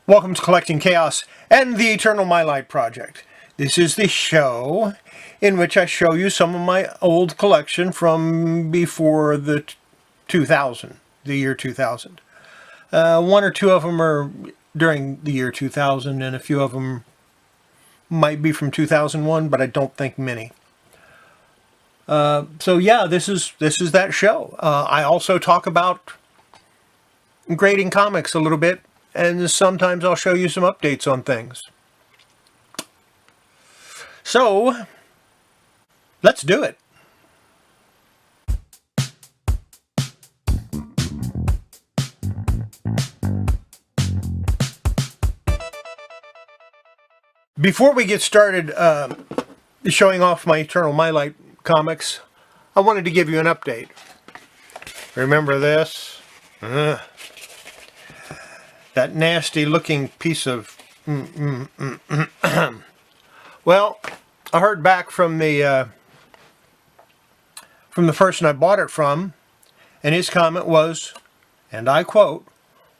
Welcome to Collecting Chaos and the Eternal Mylite Project. This is the show in which I show you some of my old collection from before the year 2000. One or two of them are during the year 2000, and a few of them might be from 2001, but I don't think many. So yeah, this is that show. I also talk about grading comics a little bit, and sometimes I'll show you some updates on things. So, let's do it. Before we get started showing off my Eternal Mylite comics, I wanted to give you an update. Remember this? That nasty looking piece of... Well, I heard back from the person I bought it from, and his comment was, and I quote,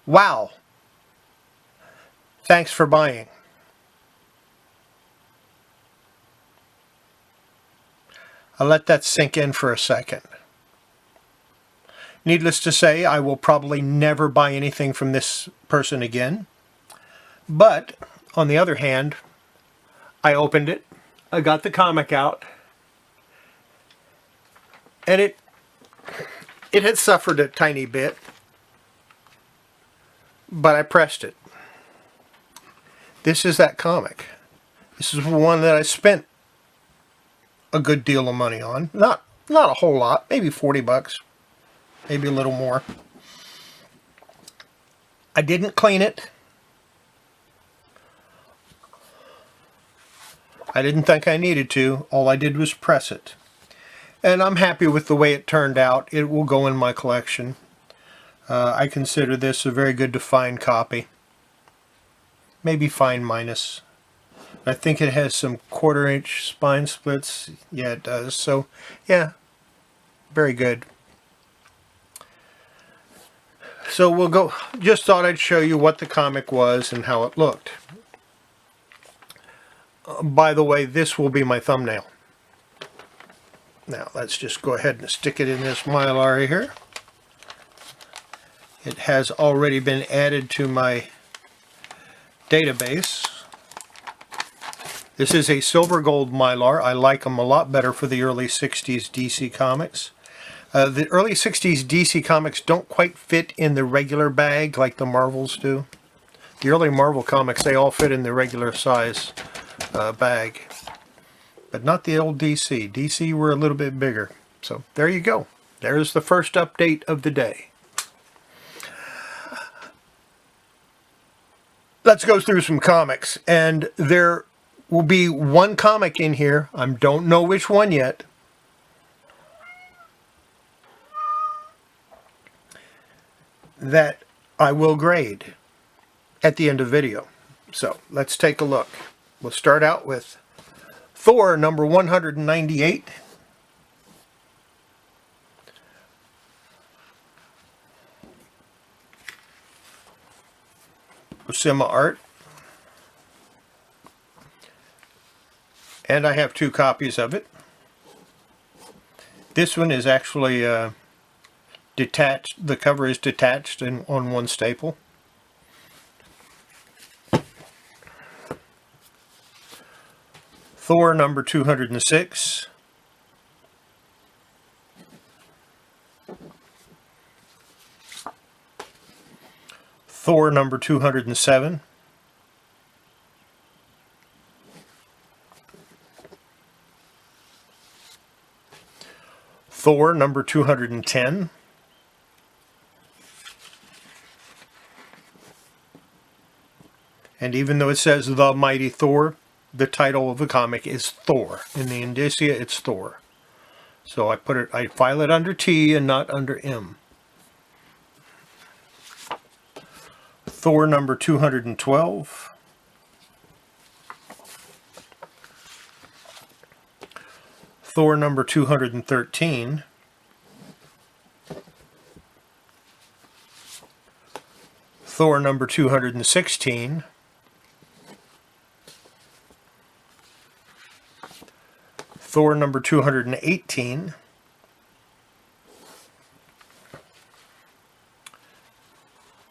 "Wow, thanks for buying." I'll let that sink in for a second. Needless to say, I will probably never buy anything from this person again. But, on the other hand, I opened it, I got the comic out, and it had suffered a tiny bit, but I pressed it. This is that comic. This is one that I spent a good deal of money on. Not a whole lot, maybe 40 bucks. Maybe a little more. I didn't clean it. I didn't think I needed to. All I did was press it. And I'm happy with the way it turned out. It will go in my collection. I consider this a very good defined copy. Maybe fine minus. I think it has some 1/4 inch spine splits. Yeah, it does. So, yeah, very good. So we'll go, just thought I'd show you what the comic was and how it looked. By the way, this will be my thumbnail. Now let's just go ahead and stick it in this Mylar here. It has already been added to my database. This is a silver gold Mylar. I like them a lot better for the early 60s DC comics. The early 60s DC comics don't quite fit in the regular bag like the Marvels do. The early Marvel comics, they all fit in the regular size bag. But not the old DC. DC were a little bit bigger. So there you go. There's the first update of the day. Let's go through some comics. And there will be one comic in here. I don't know which one yet. That I will grade at the end of the video. So let's take a look. We'll start out with Thor number 198. Osima art. And I have 2 copies of it. This one is actually detached. The cover is detached on one staple. Thor number 206. Thor number 207. Thor number 210. And even though it says The Mighty Thor, the title of the comic is Thor. In the indicia, it's Thor. So I file it under T and not under M. Thor number 212. Thor number 213. Thor number 216. Thor number 218.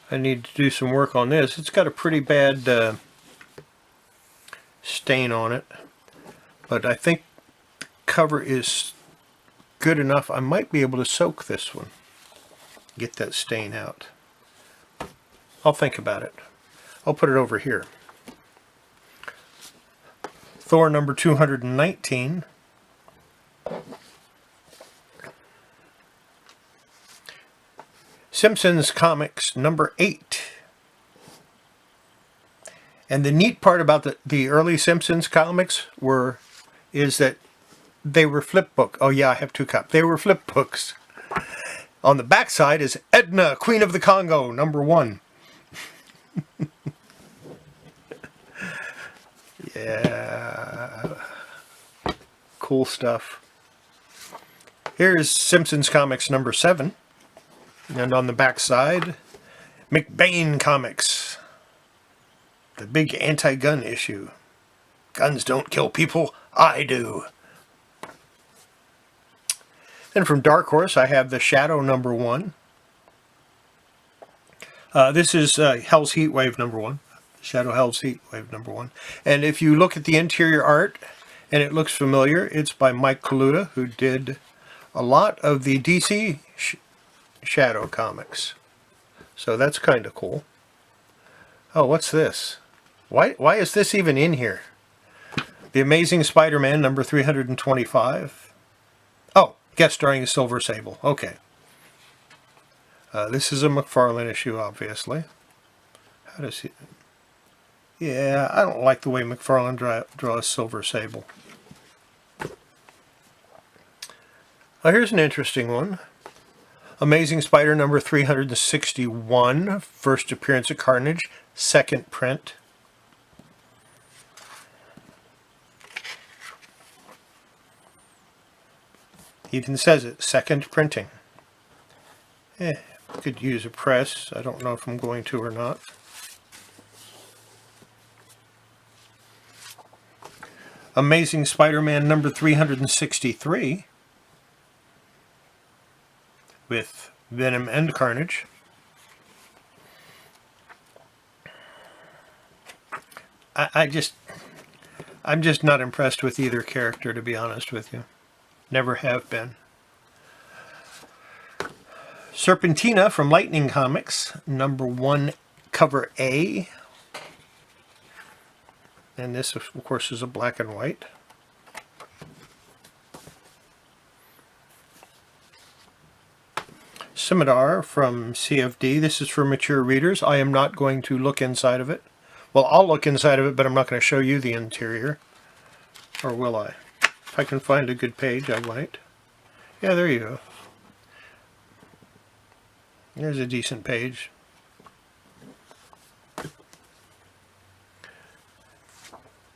I need to do some work on this. It's got a pretty bad stain on it, but I think the cover is good enough. I might be able to soak this one, get that stain out. I'll think about it. I'll put it over here. Thor number 219. Simpsons Comics number 8. And the neat part about the early Simpsons comics is that they were flip book. Oh yeah, I have 2 copies. They were flip books. On the back side is Edna, Queen of the Congo, number 1. Yeah. Cool stuff. Here's Simpsons Comics number 7. And on the back side, McBain Comics. The big anti-gun issue. Guns don't kill people, I do. Then from Dark Horse, I have the Shadow number 1. This is Hell's Heat Wave number 1. Shadow Hell's Heat Wave number 1. And if you look at the interior art, and it looks familiar, it's by Mike Kaluta, who did a lot of the DC Shadow comics. So that's kind of cool. Oh, what's this? Why is this even in here? The Amazing Spider-Man number 325. Oh, guest starring Silver Sable. Okay. This is a McFarlane issue, obviously. How does he... Yeah, I don't like the way McFarlane draws Silver Sable. Here's an interesting one. Amazing Spider number 361. First appearance of Carnage. Second print. Even says it. Second printing. Could use a press. I don't know if I'm going to or not. Amazing Spider-Man number 363 with Venom and Carnage. I'm just not impressed with either character, to be honest with you. Never have been. Serpentina from Lightning Comics, number 1, cover A. And this, of course, is a black and white. Scimitar from CFD. This is for mature readers. I am not going to look inside of it. Well, I'll look inside of it, but I'm not going to show you the interior. Or will I? If I can find a good page, I might. Yeah, there you go. There's a decent page.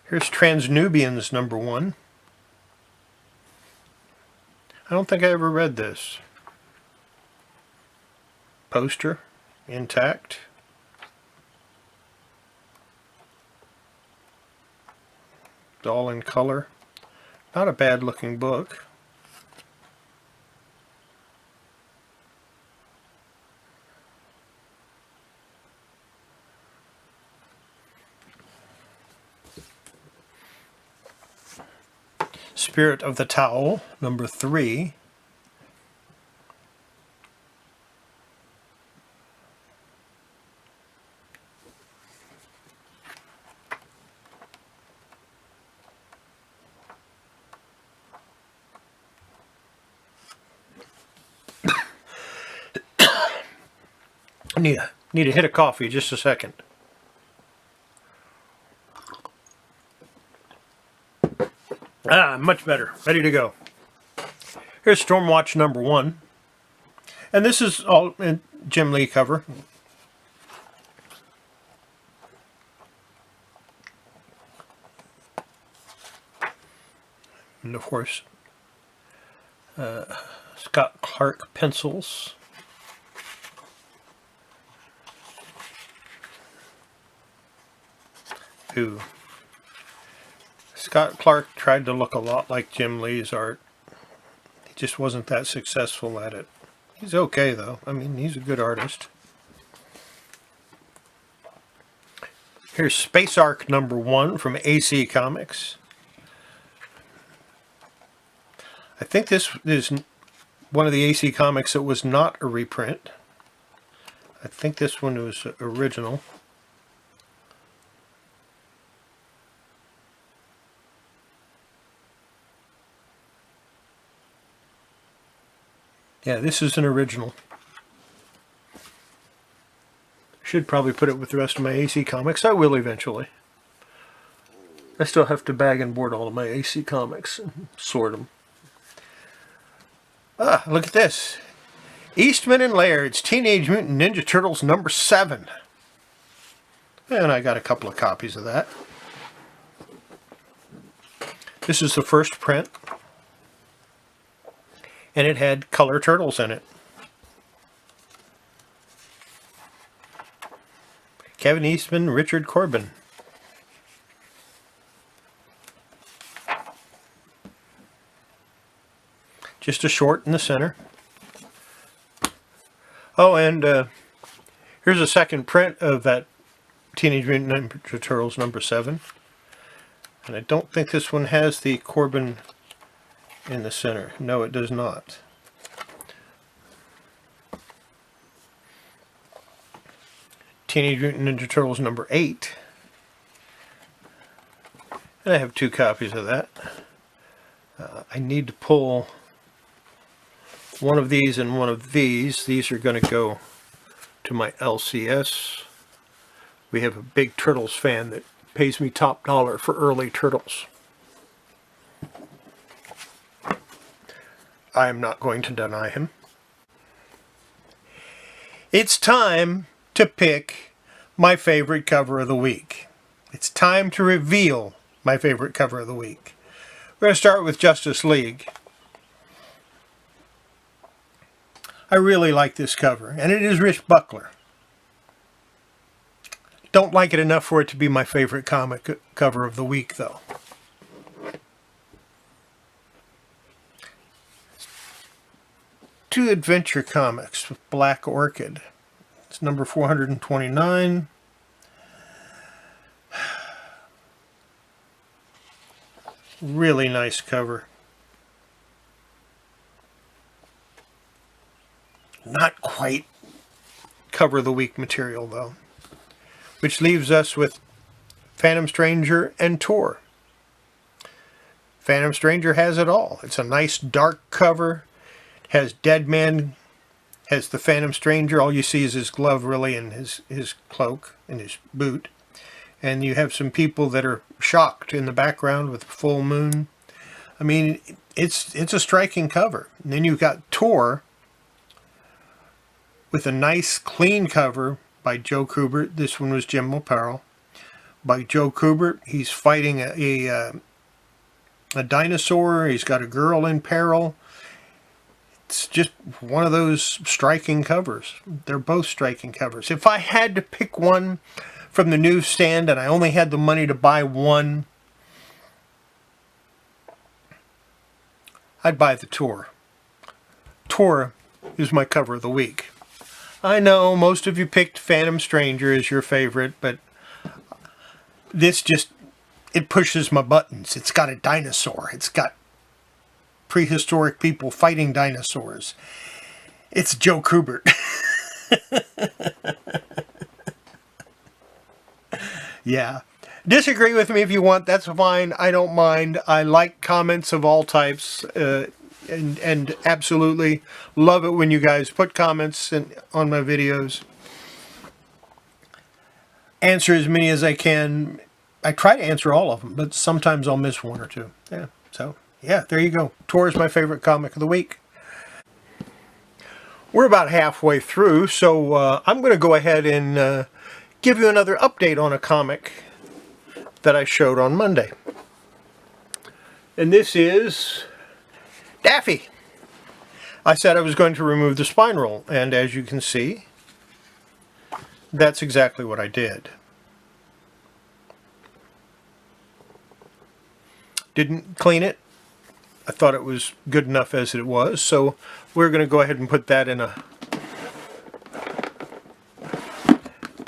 Here's Transnubians number 1. I don't think I ever read this. Poster, intact. All in color. Not a bad looking book. Spirit of the Towel, number 3. I need a hit of coffee, just a second. Much better. Ready to go. Here's Stormwatch number 1. And this is all in Jim Lee cover. And of course, Scott Clark pencils. who Scott Clark tried to look a lot like Jim Lee's art. He just wasn't that successful at it. He's okay though. I mean, he's a good artist. Here's Space Arc number 1 from AC Comics. I think this is one of the AC Comics that was not a reprint. I think this one was original. Yeah, this is an original. Should probably put it with the rest of my AC Comics. I will eventually. I still have to bag and board all of my AC Comics and sort them. Ah, look at this. Eastman and Laird's Teenage Mutant Ninja Turtles number 7. And I got a couple of copies of that. This is the first print. And it had color turtles in it. Kevin Eastman, Richard Corbin. Just a short in the center. Oh, and here's a second print of that Teenage Mutant Ninja Turtles number 7. And I don't think this one has the Corbin in the center. No, it does not. Teenage Mutant Ninja Turtles number 8. And I have 2 copies of that. I need to pull one of these and one of these. These are going to go to my LCS. We have a big Turtles fan that pays me top dollar for early Turtles. I am not going to deny him. It's time to pick my favorite cover of the week. It's time to reveal my favorite cover of the week. We're going to start with Justice League. I really like this cover, and it is Rich Buckler. Don't like it enough for it to be my favorite comic cover of the week, though. Two Adventure Comics with Black Orchid. It's number 429. Really nice cover. Not quite cover of the week material, though. Which leaves us with Phantom Stranger and Thor. Phantom Stranger has it all. It's a nice dark cover. It has Deadman, has the Phantom Stranger. All you see is his glove, really, and his cloak and his boot. And you have some people that are shocked in the background with full moon. I mean, it's a striking cover. And then you've got Thor with a nice clean cover by Joe Kubert. This one was Jim Apparel. By Joe Kubert, he's fighting a dinosaur. He's got a girl in peril. It's just one of those striking covers. They're both striking covers. If I had to pick one from the newsstand and I only had the money to buy one, I'd buy the Thor. Thor is my cover of the week. I know most of you picked Phantom Stranger as your favorite, but this just, it pushes my buttons. It's got a dinosaur. It's got prehistoric people fighting dinosaurs. It's Joe Kubert. Yeah. Disagree with me if you want. That's fine. I don't mind. I like comments of all types. And absolutely love it when you guys put comments on my videos. Answer as many as I can. I try to answer all of them, but sometimes I'll miss one or two. Yeah, so yeah, there you go. Thor is my favorite comic of the week. We're about halfway through, so I'm going to go ahead and give you another update on a comic that I showed on Monday. And this is Daffy. I said I was going to remove the spine roll, and as you can see, that's exactly what I did. Didn't clean it. I thought it was good enough as it was, so we're going to go ahead and put that in a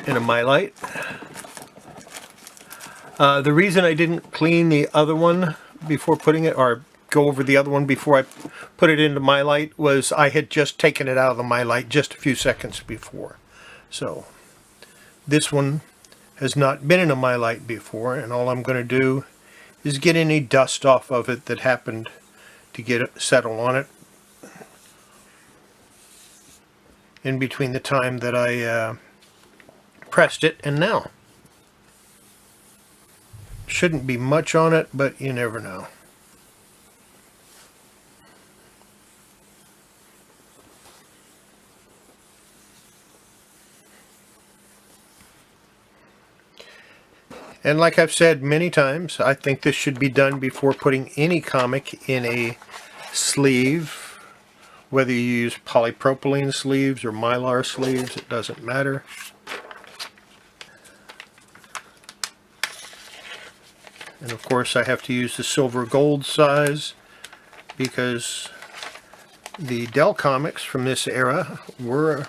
Mylite. The reason I didn't clean the other one before putting it, or go over the other one before I put it into Mylite, was I had just taken it out of the Mylite just a few seconds before. So this one has not been in a Mylite before, and all I'm going to do is get any dust off of it that happened to get it settled on it in between the time that I pressed it and now. Shouldn't be much on it, but you never know. And like I've said many times, I think this should be done before putting any comic in a sleeve. Whether you use polypropylene sleeves or Mylar sleeves, it doesn't matter. And of course I have to use the silver gold size because the Dell comics from this era were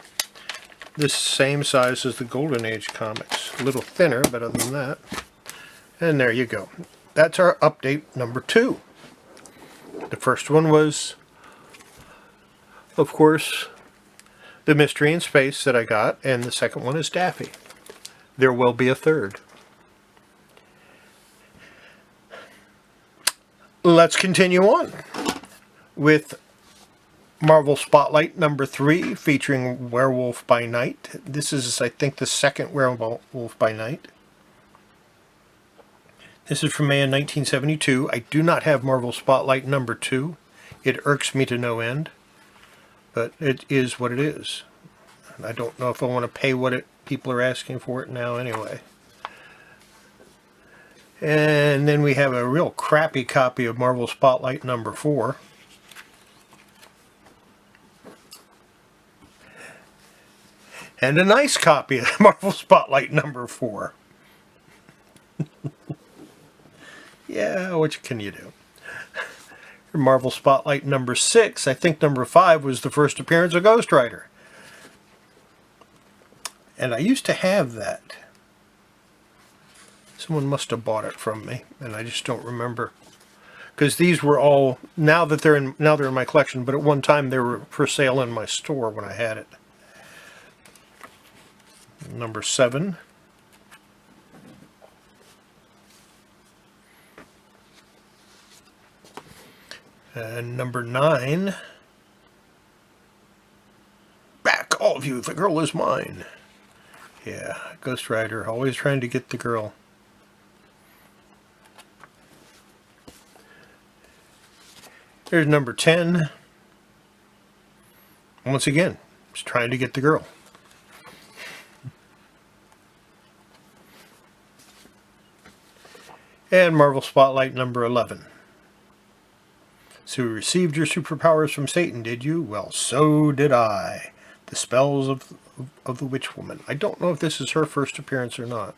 the same size as the Golden Age comics. A little thinner, but other than that. And there you go. That's our update number 2. The first one was, of course, the Mystery in Space that I got, and the second one is Daffy. There will be a third. Let's continue on with Marvel Spotlight number 3, featuring Werewolf by Night. This is, I think, the second Werewolf by Night. This is from May of 1972. I do not have Marvel Spotlight number 2. It irks me to no end, but it is what it is. I don't know if I want to pay what people are asking for it now anyway. And then we have a real crappy copy of Marvel Spotlight number 4. And a nice copy of Marvel Spotlight number 4. Yeah, what can you do? Marvel Spotlight number 6. I think number 5 was the first appearance of Ghost Rider. And I used to have that. Someone must have bought it from me, and I just don't remember. Because these were all, now they're in my collection, but at one time they were for sale in my store when I had it. Number 7. And number 9. Back, all of you, the girl is mine. Yeah, Ghost Rider, always trying to get the girl. Here's number 10. Once again, just trying to get the girl. And Marvel Spotlight number 11. So you received your superpowers from Satan, did you? Well, so did I. The spells of the witch woman. I don't know if this is her first appearance or not.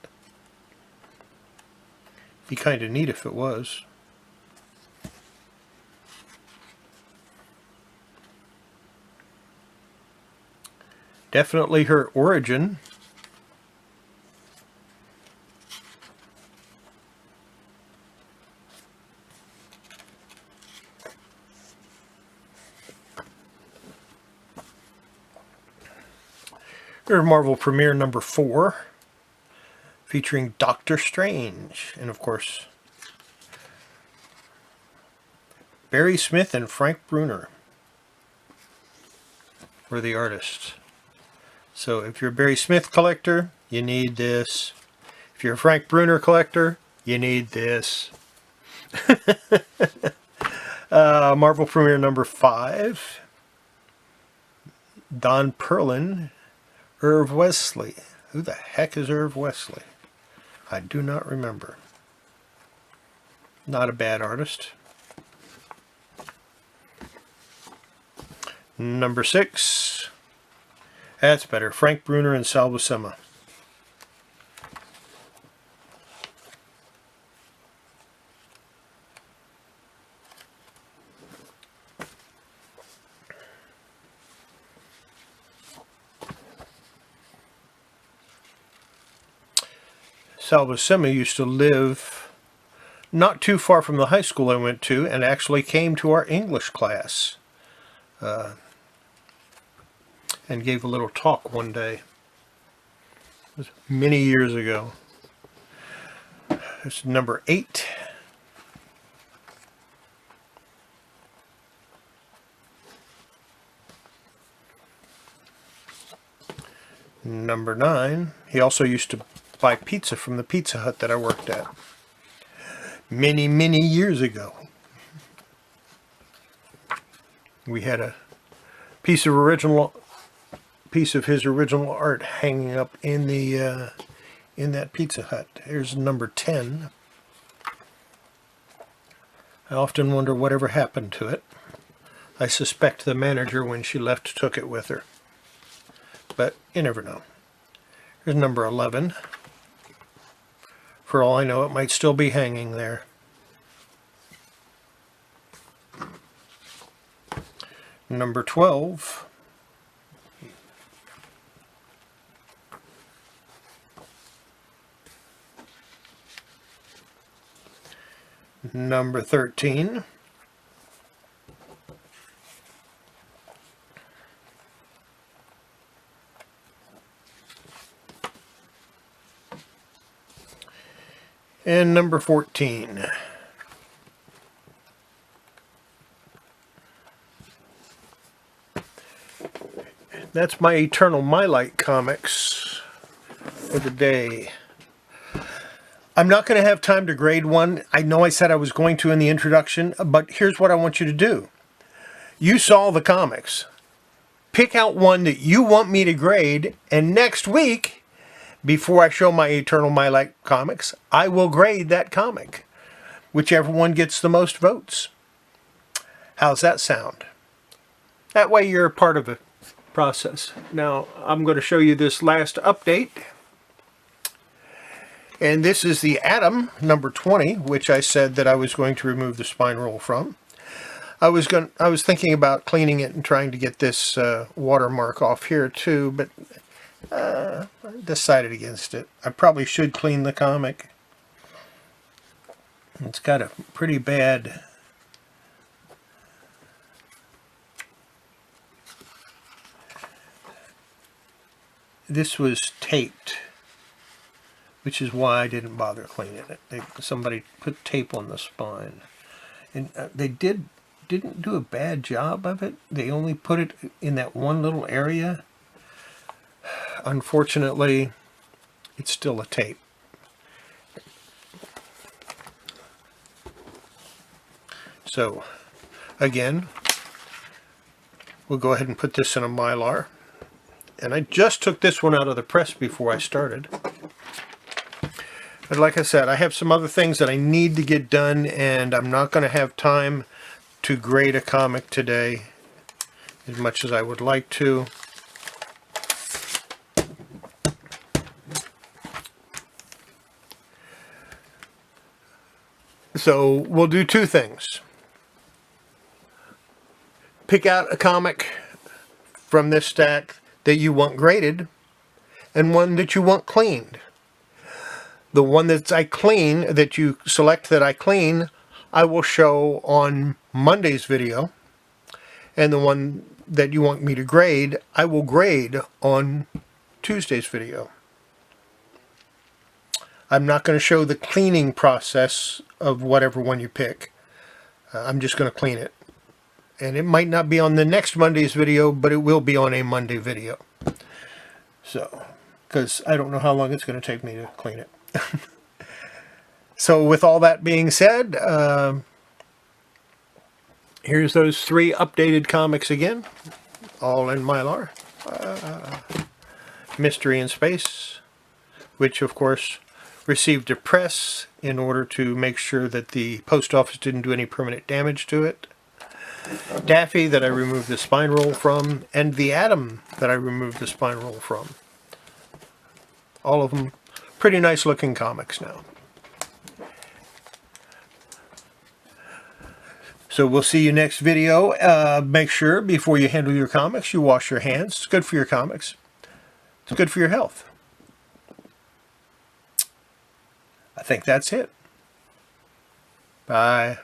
Be kind of neat if it was. Definitely her origin. Here's Marvel Premiere number 4, featuring Doctor Strange, and of course, Barry Smith and Frank Bruner were the artists. So if you're a Barry Smith collector, you need this. If you're a Frank Bruner collector, you need this. Marvel Premiere number 5, Don Perlin, Irv Wesley. Who the heck is Irv Wesley? I do not remember. Not a bad artist. Number 6. That's better. Frank Bruner and Sal Buscema. Salvasema used to live not too far from the high school I went to, and actually came to our English class and gave a little talk one day. It was many years ago. It's number 8. Number 9. He also used to buy pizza from the Pizza Hut that I worked at many, many years ago. We had a piece of his original art hanging up in the in that Pizza Hut. Here's number 10. I often wonder whatever happened to it. I suspect the manager, when she left, took it with her. But you never know. Here's number 11. For all I know, it might still be hanging there. Number 12. Number 13. And number 14. That's my Eternal Mylite comics for the day. I'm not going to have time to grade one. I know I said I was going to in the introduction, but here's what I want you to do. You saw the comics. Pick out one that you want me to grade, and next week, before I show my Eternal Mylite comics, I will grade that comic. Whichever one gets the most votes. How's that sound? That way you're a part of the process. Now, I'm going to show you this last update. And this is the Atom number 20, which I said that I was going to remove the spine roll from. I was thinking about cleaning it and trying to get this watermark off here too, but I decided against it. I probably should clean the comic. It's got a pretty bad this was taped, which is why I didn't bother cleaning it. Somebody put tape on the spine, and they didn't do a bad job of it. They only put it in that one little area. Unfortunately, it's still a tape. So, again, we'll go ahead and put this in a Mylar. And I just took this one out of the press before I started. But like I said, I have some other things that I need to get done, and I'm not going to have time to grade a comic today as much as I would like to. So we'll do two things. Pick out a comic from this stack that you want graded, and one that you want cleaned. The one that you select that I clean, I will show on Monday's video, and the one that you want me to grade, I will grade on Tuesday's video. I'm not going to show the cleaning process of whatever one you pick. I'm just going to clean it. And it might not be on the next Monday's video, but it will be on a Monday video. So, because I don't know how long it's going to take me to clean it. So with all that being said, here's those 3 updated comics again, all in Mylar. Mystery in Space, which of course received a press in order to make sure that the post office didn't do any permanent damage to it. Daffy, that I removed the spine roll from, and the Atom that I removed the spine roll from. All of them pretty nice looking comics now. So we'll see you next video. Make sure before you handle your comics, you wash your hands. It's good for your comics. It's good for your health. I think that's it. Bye.